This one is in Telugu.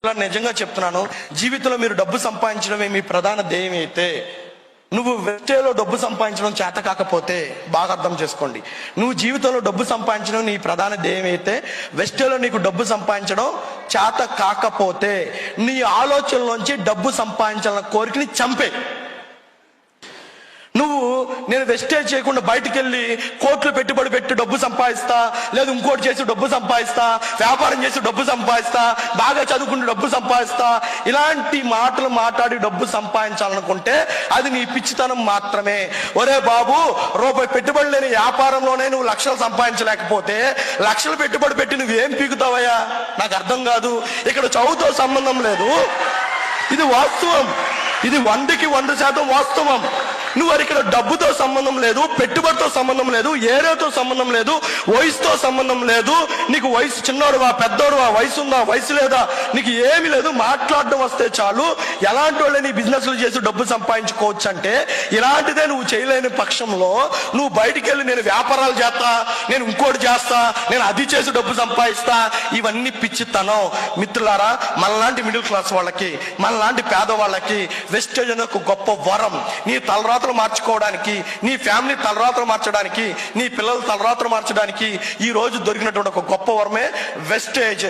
నిజంగా చెప్తున్నాను, జీవితంలో మీరు డబ్బు సంపాదించడమే మీ ప్రధాన ధ్యేయం అయితే, నువ్వు వెస్టేలో డబ్బు సంపాదించడం చేత కాకపోతే బాగా అర్థం చేసుకోండి. నువ్వు జీవితంలో డబ్బు సంపాదించడం నీ ప్రధాన ధ్యేయం అయితే, వెస్టేలో నీకు డబ్బు సంపాదించడం చేత కాకపోతే నీ ఆలోచనలోంచి డబ్బు సంపాదించాలన్న కోరికని చంపే. నువ్వు నేను వెస్టేజ్ చేయకుండా బయటికి వెళ్ళి కోట్లు పెట్టుబడి పెట్టి డబ్బు సంపాదిస్తా, లేదు ఇంకోటి చేసి డబ్బు సంపాదిస్తా, వ్యాపారం చేసి డబ్బు సంపాదిస్తా, బాగా చదువుకుంటూ డబ్బు సంపాదిస్తా, ఇలాంటి మాటలు మాట్లాడి డబ్బు సంపాదించాలనుకుంటే అది నీ పిచ్చితనం మాత్రమే. ఒరే బాబు, రూపాయి పెట్టుబడి లేని వ్యాపారంలోనే నువ్వు లక్షలు సంపాదించలేకపోతే లక్షలు పెట్టుబడి పెట్టి నువ్వేం పీకుతావయ్యా? నాకు అర్థం కాదు. ఇక్కడ చదువుతో సంబంధం లేదు, ఇది వాస్తవం, ఇది 100కి 100% వాస్తవం. నువ్వు ఇక్కడ డబ్బుతో సంబంధం లేదు, పెట్టుబడితో సంబంధం లేదు, ఏరియాతో సంబంధం లేదు, వయసుతో సంబంధం లేదు. నీకు వయసు చిన్నోడువా పెద్దోడువా, వయసు ఉందా వయసు లేదా, నీకు ఏమి లేదు. మాట్లాడడం వస్తే చాలు, ఎలాంటి వాళ్ళే నీ బిజినెస్లు చేసి డబ్బు సంపాదించుకోవచ్చు. అంటే ఇలాంటిదే నువ్వు చేయలేని పక్షంలో నువ్వు బయటికి వెళ్ళి నేను వ్యాపారాలు చేస్తా, నేను ఇంకోటి చేస్తా, నేను అది చేసి డబ్బు సంపాదిస్తా, ఇవన్నీ పిచ్చితనం. మిత్రులారా, మనలాంటి మిడిల్ క్లాస్ వాళ్ళకి, మనలాంటి పేదవాళ్ళకి వెస్టేజ్ అనే ఒక గొప్ప వరం. నీ తలరాతలు మార్చుకోవడానికి, నీ ఫ్యామిలీ తలరాతలు మార్చడానికి, నీ పిల్లల తలరాతలు మార్చడానికి ఈ రోజు దొరికినటువంటి ఒక గొప్ప వరమే వెస్టేజ్.